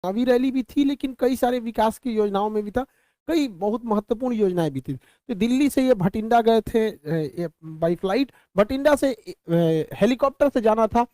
चुनावी रैली भी थी, लेकिन कई सारे विकास की योजनाओं में भी था, कई बहुत महत्वपूर्ण योजनाएं भी थी। तो दिल्ली से ये भटिंडा गए थे बाई फ्लाइट। भटिंडा से हेलीकॉप्टर से जाना था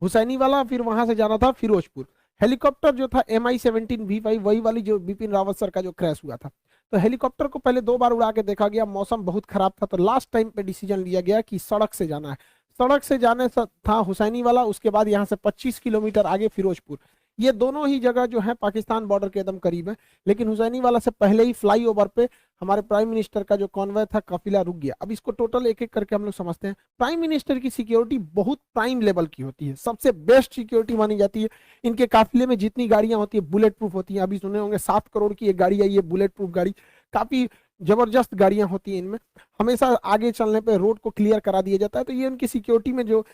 हुसैनी वाला, फिर वहां से जाना था फिरोजपुर। हेलीकॉप्टर जो था MI-17V5, वही वाली जो बिपिन रावत सर का जो क्रैश हुआ था। तो हेलीकॉप्टर को पहले 2 बार उड़ा के देखा गया, मौसम बहुत खराब था, तो लास्ट टाइम पे डिसीजन लिया गया कि सड़क से जाना है। सड़क से जाने था हुसैनी वाला, उसके बाद यहाँ से 25 किलोमीटर आगे फिरोजपुर। ये दोनों ही जगह जो है पाकिस्तान बॉर्डर के एकदम करीब है। लेकिन हुसैनी वाला से पहले ही फ्लाईओवर पे हमारे प्राइम मिनिस्टर का जो कॉन्वॉय था, काफिला रुक गया। अब इसको टोटल एक एक करके हम लोग समझते हैं। प्राइम मिनिस्टर की सिक्योरिटी बहुत प्राइम लेवल की होती है, सबसे बेस्ट सिक्योरिटी मानी जाती है। इनके काफिले में जितनी गाड़ियां होती है बुलेट प्रूफ होती हैं। अभी सुने होंगे 7 करोड़ की एक गाड़ी आई है बुलेट प्रूफ गाड़ी, काफी जबरदस्त गाड़ियां होती हैं इनमें। हमेशा आगे चलने पे रोड को क्लियर करा दिया जाता है। तो ये उनकी सिक्योरिटी में जो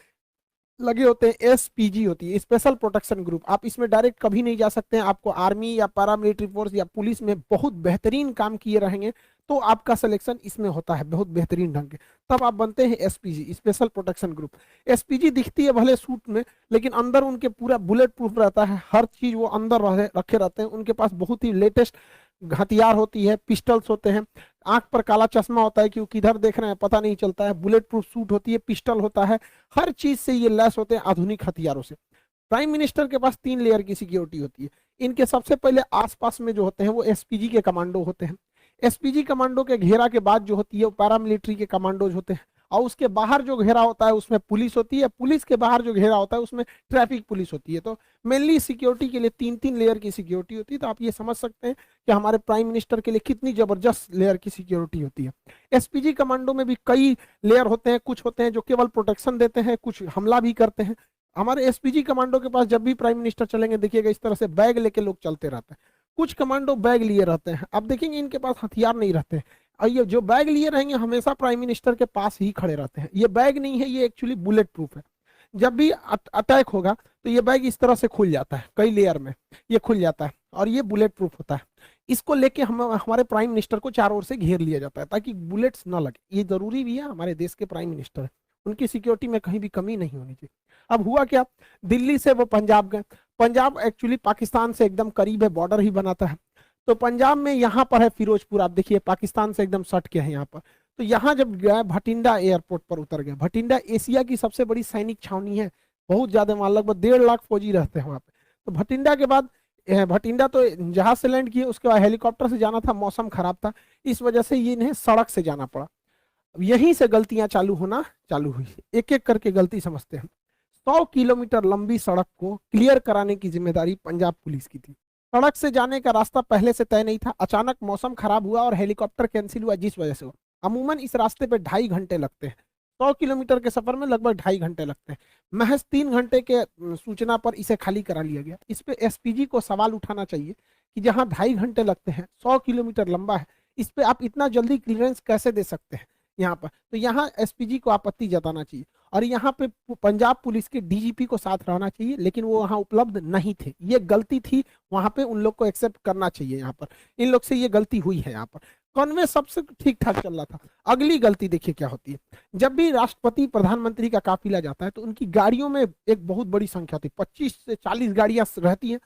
लगे होते हैं, SPG होती है, स्पेशल प्रोटेक्शन ग्रुप। आप इसमें डायरेक्ट कभी नहीं जा सकते हैं। आपको आर्मी या पैरामिलिट्री फोर्स या पुलिस में बहुत बेहतरीन काम किए रहेंगे तो आपका सिलेक्शन इसमें होता है बहुत बेहतरीन ढंग के, तब आप बनते हैं SPG, special protection group. SPG दिखती है भले सूट में, लेकिन अंदर उनके पूरा बुलेट प्रूफ रहता है, हर चीज वो अंदर रखे रहते हैं। उनके पास बहुत ही लेटेस्ट हथियार होती है, पिस्टल्स होते हैं, आंख पर काला चश्मा होता है कि वो किधर देख रहे हैं पता नहीं चलता है, बुलेट प्रूफ सूट होती है, पिस्टल होता है, हर चीज से ये लैस होते हैं आधुनिक हथियारों से। प्राइम मिनिस्टर के पास 3 लेयर की सिक्योरिटी होती है। इनके सबसे पहले आसपास में जो होते हैं वो SPG के कमांडो होते हैं। SPG कमांडो के घेरा के बाद जो होती है वो पैरामिलिट्री के कमांडोज होते हैं। और उसके बाहर जो घेरा होता है उसमें पुलिस होती है, पुलिस के बाहर जो घेरा होता है उसमें ट्रैफिक पुलिस होती है। तो मेनली सिक्योरिटी के लिए 3-3 लेयर की सिक्योरिटी होती है। तो आप ये समझ सकते हैं कि हमारे प्राइम मिनिस्टर के लिए कितनी जबरदस्त लेयर की सिक्योरिटी होती है। SPG कमांडो में भी कई लेयर होते हैं, कुछ होते हैं जो केवल प्रोटेक्शन देते हैं, कुछ हमला भी करते हैं। हमारे SPG कमांडो के पास जब भी प्राइम मिनिस्टर चलेंगे देखिएगा इस तरह से बैग लेके लोग चलते रहते हैं। कुछ कमांडो बैग लिए रहते हैं। अब देखेंगे इनके पास हथियार नहीं रहते हैं, और ये जो बैग लिए रहेंगे हमेशा प्राइम मिनिस्टर के पास ही खड़े रहते हैं। ये बैग नहीं है, ये एक्चुअली बुलेट प्रूफ है। जब भी अटैक होगा तो ये बैग इस तरह से खुल जाता है, कई लेयर में ये खुल जाता है, और ये बुलेट प्रूफ होता है। इसको लेके हम हमारे प्राइम मिनिस्टर को चारों ओर से घेर लिया जाता है ताकि बुलेट्स ना लगे। ये जरूरी भी है, हमारे देश के प्राइम मिनिस्टर है, उनकी सिक्योरिटी में कहीं भी कमी नहीं होनी चाहिए। अब हुआ क्या, दिल्ली से वो पंजाब गए। पंजाब एक्चुअली पाकिस्तान से एकदम करीब है, बॉर्डर ही बनाता है। तो पंजाब में यहाँ पर है फिरोजपुर, आप देखिए पाकिस्तान से एकदम सट के है यहाँ पर। तो यहाँ जब गया भटिंडा एयरपोर्ट पर उतर गया। भटिंडा एशिया की सबसे बड़ी सैनिक छावनी है, बहुत ज्यादा, वहां लगभग 1.5 लाख फौजी रहते हैं वहां पे। तो भटिंडा के बाद भटिंडा तो जहाज से लैंड किए, उसके बाद हेलीकॉप्टर से जाना था, मौसम खराब था, इस वजह से ये इन्हें सड़क से जाना पड़ा। अब यहीं से गलतियां चालू होना चालू हुई। एक एक करके गलती समझते हैं। 100 किलोमीटर लंबी सड़क को क्लियर कराने की जिम्मेदारी पंजाब पुलिस की थी। सड़क से जाने का रास्ता पहले से तय नहीं था, अचानक मौसम खराब हुआ और हेलीकॉप्टर कैंसिल हुआ, जिस वजह से हुआ। अमूमन इस रास्ते पे 2.5 घंटे लगते हैं। 100 किलोमीटर के सफर में लगभग 2.5 घंटे लगते हैं। महज 3 घंटे के सूचना पर इसे खाली करा लिया गया। इस पे SPG को सवाल उठाना चाहिए कि जहां 2.5 घंटे लगते हैं, 100 किलोमीटर लंबा है, इस पे आप इतना जल्दी क्लियरेंस कैसे दे सकते हैं यहाँ पर। तो यहाँ SPG को आपत्ति जताना चाहिए। और यहाँ पे पंजाब पुलिस के DGP को साथ रहना चाहिए, लेकिन वो वहाँ उपलब्ध नहीं थे, ये गलती थी। वहां पे उन लोग को एक्सेप्ट करना चाहिए। यहाँ पर इन लोग से ये गलती हुई है। यहाँ पर कॉन्वे सबसे ठीक ठाक चल रहा था। अगली गलती देखिए क्या होती है। जब भी राष्ट्रपति प्रधानमंत्री का काफिला जाता है तो उनकी गाड़ियों में एक बहुत बड़ी संख्या थी, 25 से 40 गाड़ियां रहती हैं।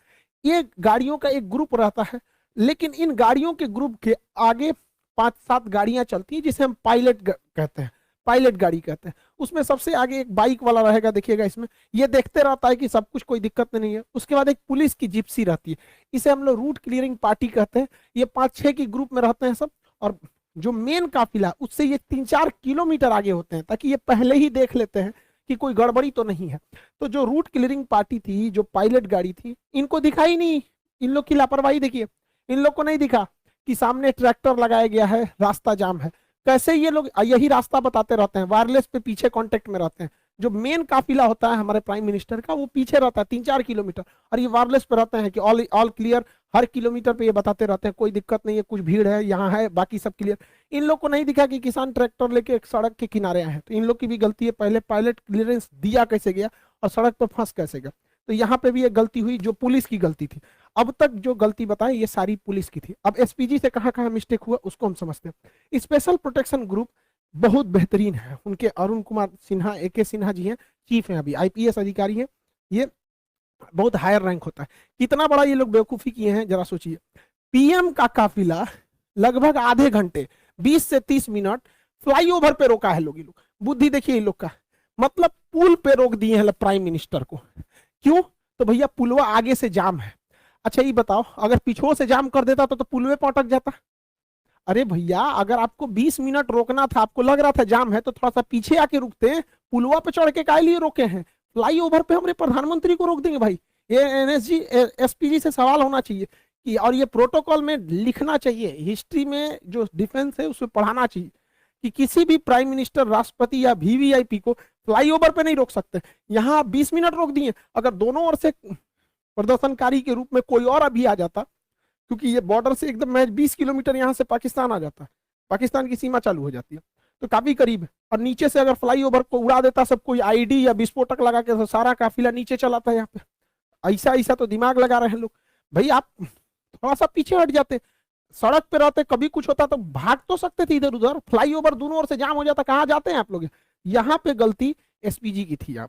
ये गाड़ियों का एक ग्रुप रहता है, लेकिन इन गाड़ियों के ग्रुप के आगे 5-7 गाड़ियां चलती हैं जिसे हम पायलट कहते हैं, पायलट गाड़ी कहते हैं। उसमें सबसे आगे एक बाइक वाला रहेगा, देखिएगा इसमें, ये देखते रहता है कि सब कुछ, कोई दिक्कत नहीं है। उसके बाद एक पुलिस की जिप्सी रहती है, इसे हम लोग रूट क्लियरिंग पार्टी कहते हैं। ये 5-6 की ग्रुप में रहते हैं सब। और जो मेन काफिला उससे ये 3-4 किलोमीटर आगे होते हैं, ताकि ये पहले ही देख लेते हैं कि कोई गड़बड़ी तो नहीं है। तो जो रूट क्लियरिंग पार्टी थी, जो पायलट गाड़ी थी, इनको दिखाई नहीं। इन लोग की लापरवाही देखिए, इन लोग को नहीं दिखा कि सामने ट्रैक्टर लगाया गया है, रास्ता जाम है। कैसे ये लोग यही रास्ता बताते रहते हैं, वायरलेस पे पीछे कांटेक्ट में रहते हैं। जो मेन काफिला होता है हमारे प्राइम मिनिस्टर का, वो पीछे रहता है 3-4 किलोमीटर, और ये वायरलेस पे रहते हैं कि ऑल ऑल क्लियर। हर किलोमीटर पे ये बताते रहते हैं कोई दिक्कत नहीं है, कुछ भीड़ है यहाँ है, बाकी सब क्लियर। इन लोग को नहीं दिखा कि किसान ट्रैक्टर लेके एक सड़क के किनारे आए हैं। तो इन लोग की भी गलती है, पहले पायलट क्लियरेंस दिया कैसे गया और सड़क पर फंस कैसे गया। तो यहाँ पे भी एक गलती हुई, जो पुलिस की गलती थी। अब तक जो गलती बताएं ये सारी पुलिस की थी। अब SPG से कहाँ कहाँ मिस्टेक हुआ उसको हम समझते हैं। स्पेशल प्रोटेक्शन ग्रुप बहुत बेहतरीन है, उनके अरुण कुमार सिन्हा, AK सिन्हा जी हैं, चीफ हैं, अभी IPS अधिकारी हैं। ये बहुत हायर रैंक होता है। कितना बड़ा ये लोग बेवकूफी किए हैं जरा सोचिए। पीएम का काफिला लगभग आधे घंटे 20 से 30 मिनट फ्लाईओवर पे रोका है लोग, ये लोग बुद्धि देखिए ये लोग का, मतलब पुल पे रोक दिए हैं प्राइम मिनिस्टर को। क्यों? तो भैया पुलवा आगे से जाम है। अच्छा ये बताओ अगर पीछे से जाम कर देता तो पुलवे पे अटक जाता। अरे भैया अगर आपको 20 मिनट रोकना था, आपको लग रहा था जाम है, तो थोड़ा सा पीछे आके रुकते हैं। पुलवा पे चढ़ के काहे लिए रोके हैं? फ्लाईओवर पे हमारे प्रधानमंत्री को रोक देंगे भाई? ये एनएसजी एसपीजी से सवाल होना चाहिए कि, और ये प्रोटोकॉल में लिखना चाहिए, हिस्ट्री में जो डिफेंस है उसमें पढ़ाना चाहिए कि किसी भी प्राइम मिनिस्टर, राष्ट्रपति या वीवीआईपी को फ्लाईओवर पे नहीं रोक सकते। यहाँ 20 मिनट रोक दिए। अगर दोनों ओर से प्रदर्शनकारी के रूप में कोई और अभी आ जाता, क्योंकि ये बॉर्डर से एकदम महज 20 किलोमीटर यहाँ से पाकिस्तान आ जाता है, पाकिस्तान की सीमा चालू हो जाती है, तो काफी करीब है। और नीचे से अगर फ्लाईओवर को उड़ा देता सब कोई आईडी या विस्फोटक लगा के, तो सारा काफिला नीचे चलाता है यहाँ पे। ऐसा ऐसा तो दिमाग लगा रहे हैं लोग। भाई आप थोड़ा सा पीछे हट जाते, सड़क पे रहते, कभी कुछ होता तो भाग तो सकते थे इधर उधर। फ्लाईओवर दोनों ओर से जाम हो जाता, कहाँ जाते हैं आप लोग? यहाँ पे गलती एसपीजी की थी। आप